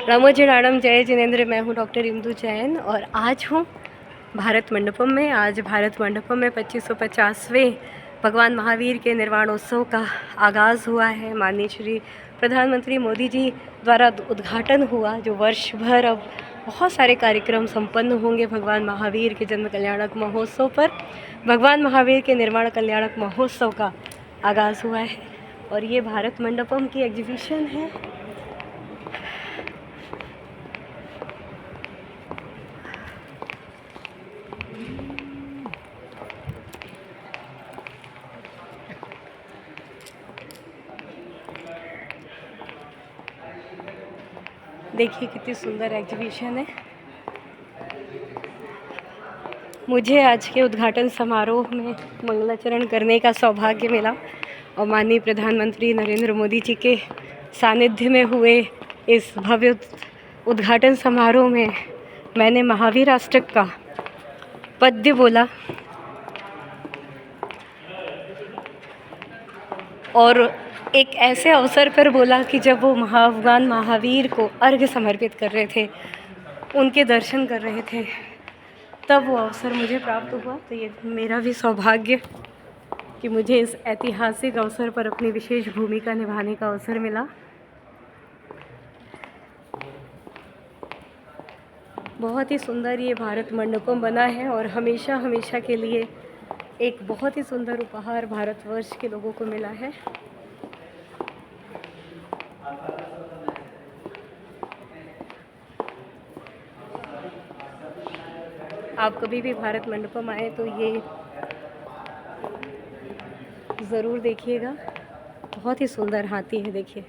रामोजी राणम जय जिनेंद्र। मैं हूँ डॉक्टर इंदु जैन और आज हूँ भारत मंडपम में। आज भारत मंडपम में 2550वें भगवान महावीर के निर्वाणोत्सव का आगाज़ हुआ है। माननीय श्री प्रधानमंत्री मोदी जी द्वारा उद्घाटन हुआ, जो वर्ष भर अब बहुत सारे कार्यक्रम संपन्न होंगे भगवान महावीर के जन्म कल्याणक महोत्सव पर। भगवान महावीर के निर्वाण कल्याणक महोत्सव का आगाज़ हुआ है और ये भारत मंडपम की एग्जीबिशन है। देखिए कितनी सुंदर एग्जीबिशन है। मुझे आज के उद्घाटन समारोह में मंगलाचरण करने का सौभाग्य मिला और माननीय प्रधानमंत्री नरेंद्र मोदी जी के सानिध्य में हुए इस भव्य उद्घाटन समारोह में मैंने महावीर अष्टक का पद्य बोला और एक ऐसे अवसर पर बोला कि जब वो भगवान महावीर को अर्घ्य समर्पित कर रहे थे, उनके दर्शन कर रहे थे, तब वो अवसर मुझे प्राप्त हुआ। तो ये मेरा भी सौभाग्य कि मुझे इस ऐतिहासिक अवसर पर अपनी विशेष भूमिका निभाने का अवसर मिला। बहुत ही सुंदर ये भारत मंडपम बना है और हमेशा हमेशा के लिए एक बहुत ही सुंदर उपहार भारतवर्ष के लोगों को मिला है। आप कभी भी भारत मंडपम आए तो ये ज़रूर देखिएगा। बहुत ही सुंदर हाथी है, देखिए।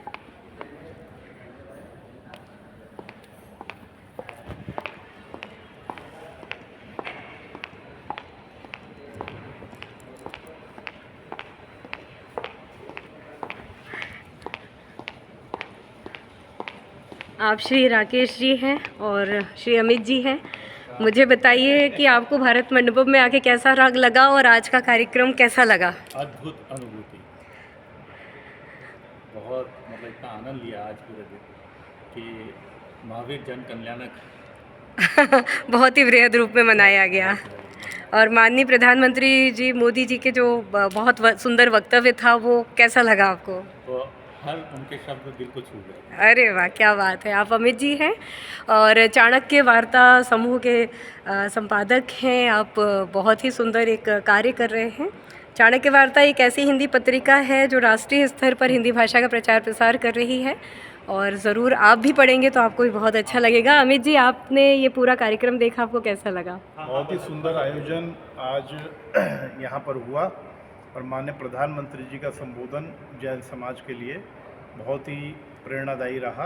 आप श्री राकेश जी हैं और श्री अमित जी हैं। मुझे बताइए कि आपको भारत मंडपम में आके कैसा राग लगा और आज का कार्यक्रम कैसा लगा? अद्भुत अनुभूति, बहुत इतना आनंद लिया आज पूरे दिन कि महावीर जन कल्याणक बहुत ही वृहद रूप में मनाया गया और माननीय प्रधानमंत्री जी मोदी जी के जो बहुत सुंदर वक्तव्य था, वो कैसा लगा आपको? तो हर उनके शब्द दिल को छू गए। अरे वाह, क्या बात है। आप अमित जी हैं और चाणक्य वार्ता समूह के संपादक हैं। आप बहुत ही सुंदर एक कार्य कर रहे हैं। चाणक्य वार्ता एक ऐसी हिंदी पत्रिका है जो राष्ट्रीय स्तर पर हिंदी भाषा का प्रचार प्रसार कर रही है और ज़रूर आप भी पढ़ेंगे तो आपको भी बहुत अच्छा लगेगा। अमित जी, आपने ये पूरा कार्यक्रम देखा, आपको कैसा लगा? बहुत ही सुंदर आयोजन आज यहाँ पर हुआ और माननीय प्रधानमंत्री जी का संबोधन जैन समाज के लिए बहुत ही प्रेरणादायी रहा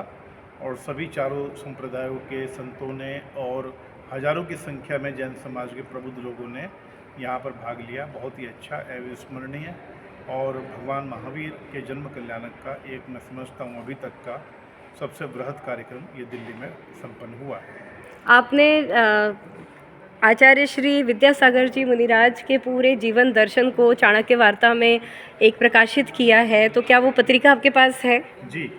और सभी चारों संप्रदायों के संतों ने और हजारों की संख्या में जैन समाज के प्रबुद्ध लोगों ने यहाँ पर भाग लिया। बहुत ही अच्छा एवं स्मरणीय और भगवान महावीर के जन्म कल्याणक का एक, मैं समझता हूँ, अभी तक का सबसे बृहद कार्यक्रम ये दिल्ली में संपन्न हुआ है। आपने आचार्य श्री विद्यासागर जी मुनिराज के पूरे जीवन दर्शन को चाणक्य वार्ता में एक प्रकाशित किया है, तो क्या वो पत्रिका आपके पास है? जी।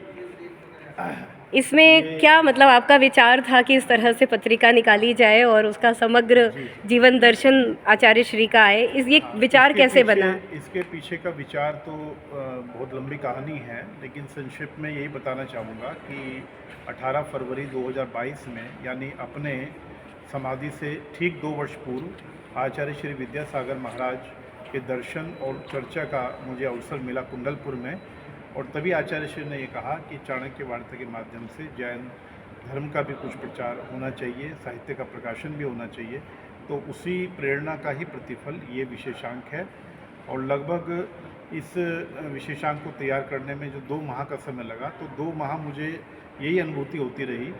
इसमें क्या आपका विचार था कि इस तरह से पत्रिका निकाली जाए और उसका समग्र जीवन दर्शन आचार्य श्री का आए? ये विचार कैसे बना? इसके पीछे का विचार तो बहुत लंबी कहानी है, लेकिन संक्षिप्त में यही बताना चाहूँगा कि 18 फरवरी 2022 में, यानी अपने समाधि से ठीक 2 वर्ष पूर्व, आचार्य श्री विद्यासागर महाराज के दर्शन और चर्चा का मुझे अवसर मिला कुंडलपुर में और तभी आचार्य श्री ने ये कहा कि चाणक्य वार्ता के माध्यम से जैन धर्म का भी कुछ प्रचार होना चाहिए, साहित्य का प्रकाशन भी होना चाहिए। तो उसी प्रेरणा का ही प्रतिफल ये विशेषांक है और लगभग इस विशेषांक को तैयार करने में जो 2 माह का समय लगा, तो 2 माह मुझे यही अनुभूति होती रही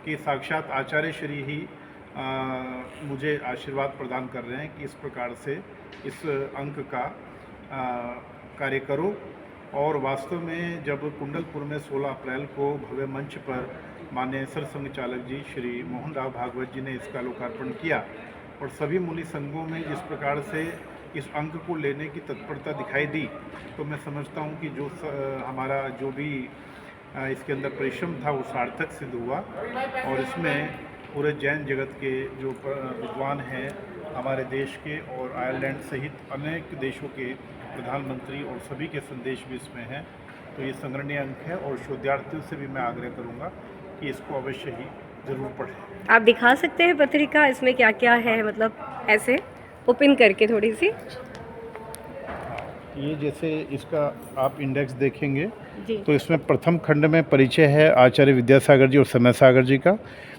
कि साक्षात आचार्य श्री ही मुझे आशीर्वाद प्रदान कर रहे हैं कि इस प्रकार से इस अंक का कार्य करो। और वास्तव में जब कुंडलपुर में 16 अप्रैल को भव्य मंच पर माननीय सरसंघ चालक जी श्री मोहन राव भागवत जी ने इसका लोकार्पण किया और सभी मुनि संघों में जिस प्रकार से इस अंक को लेने की तत्परता दिखाई दी, तो मैं समझता हूँ कि जो हमारा जो भी इसके अंदर परिश्रम था वो सार्थक सिद्ध हुआ और इसमें पूरे जैन जगत के जो विद्वान हैं हमारे देश के और आयरलैंड सहित अनेक देशों के प्रधानमंत्री और सभी के संदेश भी इसमें हैं। तो ये संग्रहणीय अंक है और शोधार्थियों से भी मैं आग्रह करूँगा कि इसको अवश्य ही ज़रूर पढ़ें। आप दिखा सकते हैं पत्रिका, इसमें क्या क्या है, मतलब ऐसे ओपन करके थोड़ी सी। ये जैसे इसका आप इंडेक्स देखेंगे जी। तो इसमें प्रथम खंड में परिचय है आचार्य विद्यासागर जी और समय सागर जी का।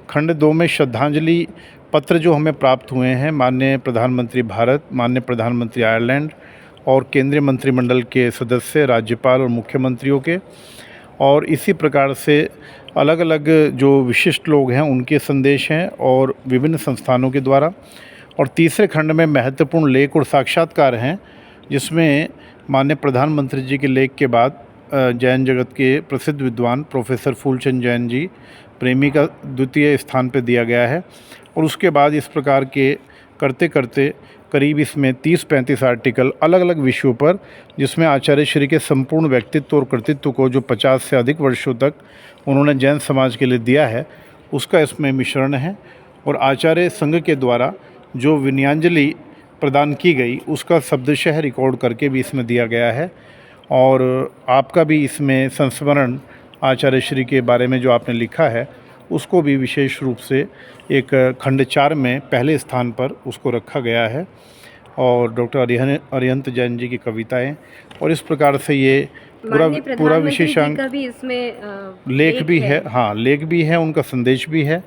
खंड 2 में श्रद्धांजलि पत्र जो हमें प्राप्त हुए हैं माननीय प्रधानमंत्री भारत, माननीय प्रधानमंत्री आयरलैंड और केंद्रीय मंत्रिमंडल के सदस्य, राज्यपाल और मुख्यमंत्रियों के, और इसी प्रकार से अलग अलग जो विशिष्ट लोग हैं उनके संदेश हैं और विभिन्न संस्थानों के द्वारा। और तीसरे खंड में महत्वपूर्ण लेख और साक्षात्कार हैं जिसमें माननीय प्रधानमंत्री जी के लेख के बाद जैन जगत के प्रसिद्ध विद्वान प्रोफेसर फूलचंद जैन जी प्रेमी का द्वितीय स्थान पर दिया गया है। और उसके बाद इस प्रकार के करते करते करीब इसमें 30-35 आर्टिकल अलग अलग विषयों पर, जिसमें आचार्य श्री के संपूर्ण व्यक्तित्व और कृतित्व को जो 50 से अधिक वर्षों तक उन्होंने जैन समाज के लिए दिया है उसका इसमें मिश्रण है। और आचार्य संघ के द्वारा जो विनयांजलि प्रदान की गई उसका शब्दशः रिकॉर्ड करके भी इसमें दिया गया है। और आपका भी इसमें संस्मरण आचार्य श्री के बारे में जो आपने लिखा है उसको भी विशेष रूप से एक खंड 4 में पहले स्थान पर उसको रखा गया है। और डॉक्टर अरिहंत जैन जी की कविताएं, और इस प्रकार से ये पूरा विशेषांक का भी इसमें लेख भी है। हाँ, लेख भी है, उनका संदेश भी है।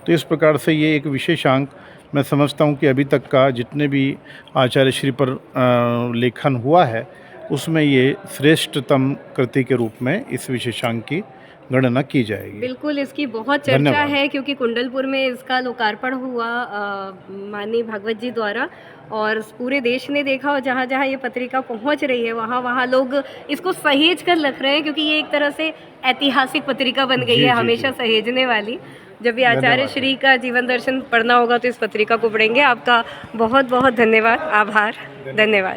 तो इस प्रकार से ये एक विशेषांक मैं समझता हूँ कि अभी तक का जितने भी आचार्य श्री पर लेखन हुआ है उसमें ये श्रेष्ठतम कृति के रूप में इस विशेषांक की गणना की जाएगी। बिल्कुल, इसकी बहुत चर्चा है क्योंकि कुंडलपुर में इसका लोकार्पण हुआ माननीय भागवत जी द्वारा, और पूरे देश ने देखा, और जहाँ जहाँ ये पत्रिका पहुँच रही है वहाँ वहाँ लोग इसको सहेज कर रख रहे हैं क्योंकि ये एक तरह से ऐतिहासिक पत्रिका बन गई है, हमेशा सहेजने वाली। जब भी आचार्य श्री का जीवन दर्शन पढ़ना होगा तो इस पत्रिका को पढ़ेंगे। आपका बहुत बहुत धन्यवाद, आभार, धन्यवाद।